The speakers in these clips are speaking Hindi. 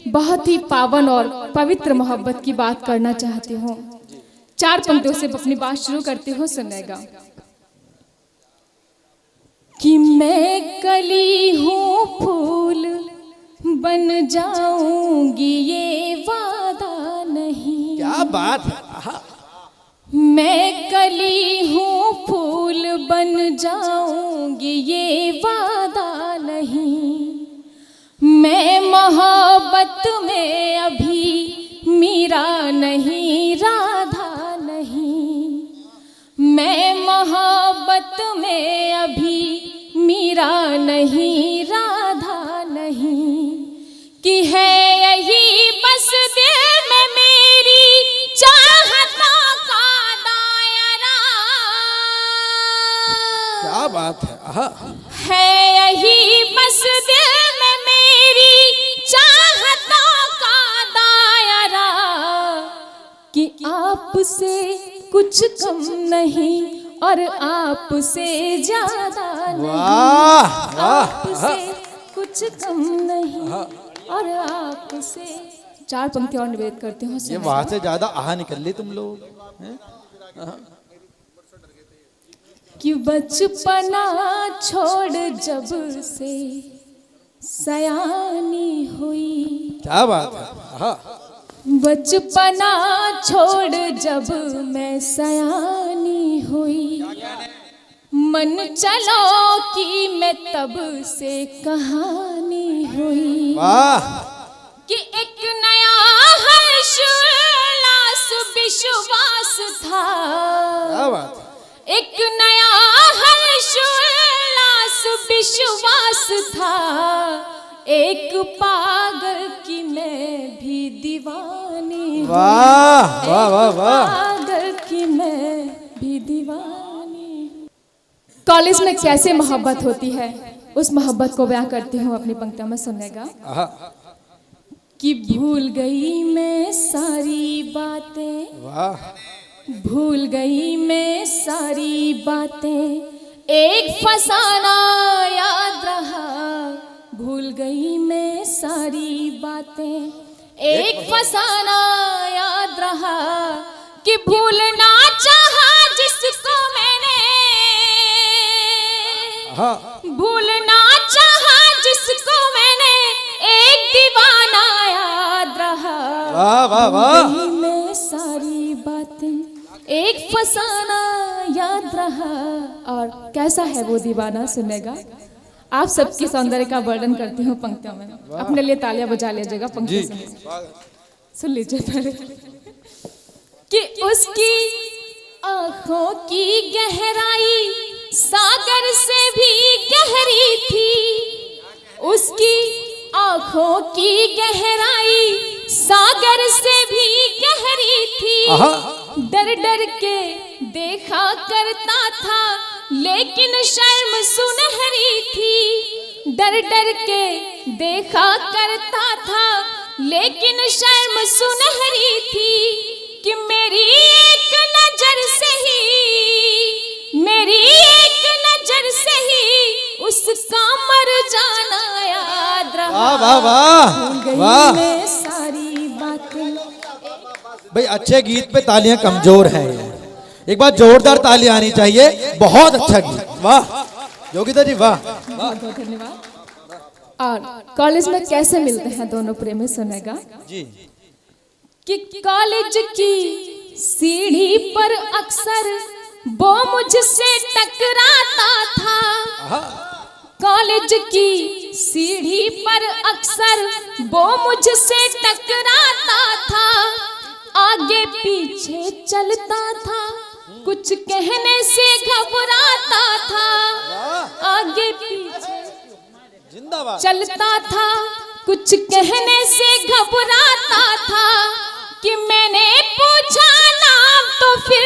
बहुत ही पावन और पवित्र मोहब्बत की बात करना चाहती हूँ। 4 पंक्तियों से अपनी बात शुरू करती हूँ, सुनेगा। कि मैं कली हूँ फूल बन जाऊंगी ये वादा नहीं। क्या बात है। मैं कली हूँ फूल बन जाऊंगी ये वादा नहीं। मैं मोहब्बत में अभी मीरा नहीं, राधा नहीं। मैं मोहब्बत में अभी मीरा नहीं, राधा नहीं। कि है यही बस दिल में मेरी चाहतों का दायरा। क्या बात है यही बस दिल में मेरी चाहतों का दायरा। कि आपसे कुछ कम नहीं और आपसे ज्यादा नहीं। आपसे कुछ कम नहीं और आपसे। 4 पंक्ति और निवेद करते हो। ये वहां से ज्यादा आहा निकल ली तुम लोग। कि बचपना छोड़ जब से सयानी हुई। क्या बात है। बचपना छोड़ जब मैं सयानी हुई। मन चलो कि मैं तब से कहानी हुई। वाह। कि एक नया हर्ष उल्लास विश्वास था। क्या बात है। एक नया हर्ष उल्लास विश्वास था। एक पागल की मैं भी दीवानी। वाह वाह वाह वाह। पागल की मैं भी दीवानी। कॉलेज में कैसे मोहब्बत होती है, उस मोहब्बत को बयां करती हूँ अपनी पंक्तियों में, सुनेगा। कि भूल गई मैं सारी बातें। वाह। भूल गई मैं सारी बातें, एक फसाना याद रहा। भूल गई मैं सारी बातें, एक फसाना याद रहा। कि भूलना चाहा जिसको मैंने, भूलना चाहा जिसको मैंने, एक दीवाना याद रहा। वाह वाह वाह। मैं सारी बातें, एक फसाना याद रहा। और कैसा है वो दीवाना, सुनेगा। आप सबके सौंदर्य का वर्णन करती हूँ पंक्तियों में। अपने लिए तालियां बजा लीजिएगा पंक्ति सुन लीजिए पहले। कि उसकी आंखों की गहराई सागर से भी गहरी थी। उसकी आंखों की गहराई सागर से भी गहरी थी। डर डर के देखा करता था लेकिन शर्म सुनहरी थी। डर डर के देखा करता था लेकिन शर्म सुनहरी थी। कि मेरी एक नजर से ही, मेरी एक नजर से ही उसका मर जाना याद रहा। वाह वाह वाह। मैं सारी बातें। भाई अच्छे गीत पे तालियां कमजोर हैं। एक बार जोरदार तालियां आनी चाहिए। बहुत अच्छा गीत। वाह योगिता जी वाह। बहुत बहुत धन्यवाद। और कॉलेज में कैसे मिलते हैं दोनों प्रेमी, सुनेगा जी। कि कॉलेज की सीढ़ी पर अक्सर वो मुझसे टकराता था। कॉलेज की सीढ़ी पर अक्सर वो मुझसे टकराता था। आगे पीछे चलता था, कुछ कहने से घबराता था। आगे पीछे चलता था, कुछ कहने से घबराता था। कि मैंने पूछा नाम तो फिर,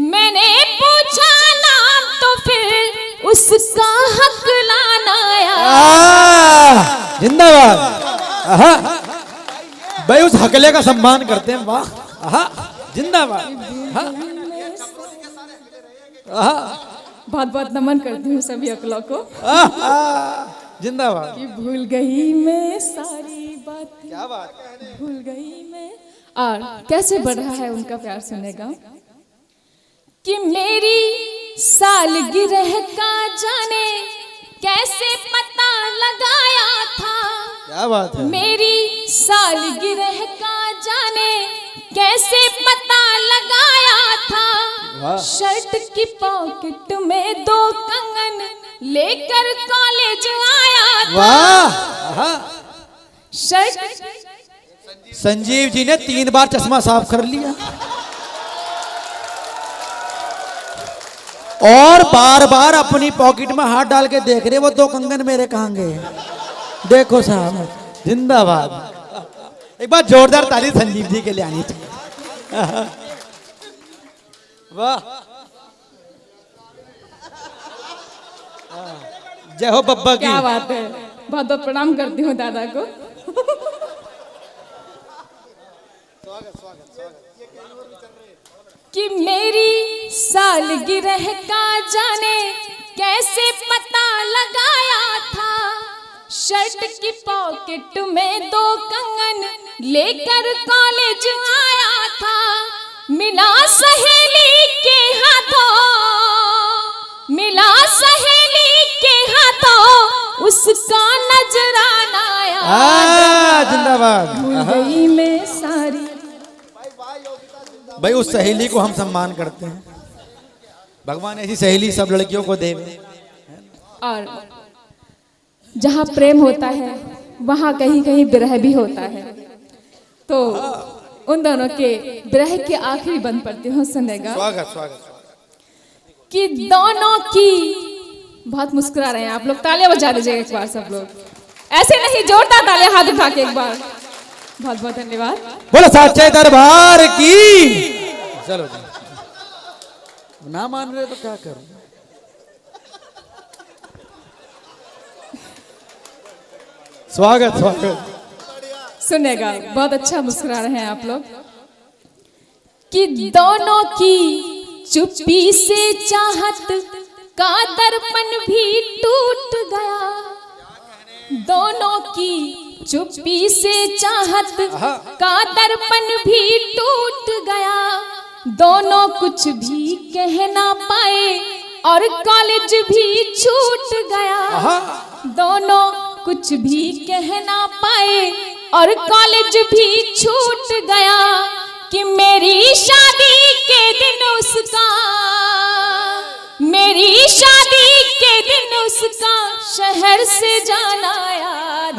मैंने पूछा नाम तो फिर उसका हक लाना यार। जिंदाबाद। भाई उस हकले का सम्मान करते हैं। वाह जिंदाबाद। बहुत बहुत नमन करती हूँ सभी अकलों को। जिंदाबाद। कि भूल गई मैं क्या बात है। भूल गई मैं। और कैसे बढ़ रहा है उनका प्यार सुनेगा कि मेरी सालगिरह का जाने कैसे पता लगाया था। क्या बात है। मेरी सालगिरह का जाने कैसे पता लगाया था। शर्ट की पॉकेट में 2 कंगन लेकर कॉलेज आया था। वाह। शर्ट संजीव जी ने 3 बार चश्मा साफ कर लिया और बार बार अपनी पॉकेट में हाथ डाल के देख रहे वो 2 कंगन मेरे कहाँ गए। देखो साहब, जिंदाबाद। एक बार जोरदार ताली संजीव जी के लिए आनी चाहिए। वाह, जय हो बब्बा की। क्या बात है, बहुत बहुत प्रणाम करती हूँ दादा को। कि मेरी सालगिरह का जाने कैसे पता लगाया था। शर्ट की पॉकेट में 2 कंगन लेकर कॉलेज आया था। मिला सहेली के हाथों, मिला सहेली के हाथों उसका नजराना आया। जिंदाबाद। भूल गई मैं सारी। भाई उस सहेली को हम सम्मान करते हैं, भगवान ऐसी सहेली सब लड़कियों को दे। और जहाँ प्रेम होता है वहाँ कहीं कहीं विरह भी होता है। तो उन दोनों के विरह के आखिरी बंद पड़ती हूँ सुनेगा। स्वागत स्वागत। कि दोनों की, बहुत मुस्कुरा रहे हैं आप लोग, तालियां बजा दीजिए एक बार सब लोग, ऐसे नहीं, जोरदार तालियां हाथ उठा के एक बार। बहुत बहुत धन्यवाद। बोलो सच्चे दरबार की। चलो जी, ना मान रहे तो क्या करूं। स्वागत स्वागत। सुनेगा, बहुत अच्छा मुस्कुरा रहे हैं आप लोग। कि दोनों की चुप्पी से चाहत का दर्पण भी टूट गया। दोनों की चुप्पी से चाहत का दर्पण भी टूट गया। दोनों कुछ भी कह ना पाए और कॉलेज भी छूट गया। दोनों कुछ भी कह ना पाए और कॉलेज भी छूट गया। कि मेरी शादी के दिन उसका, मेरी शादी के दिन उसका शहर से जाना याद।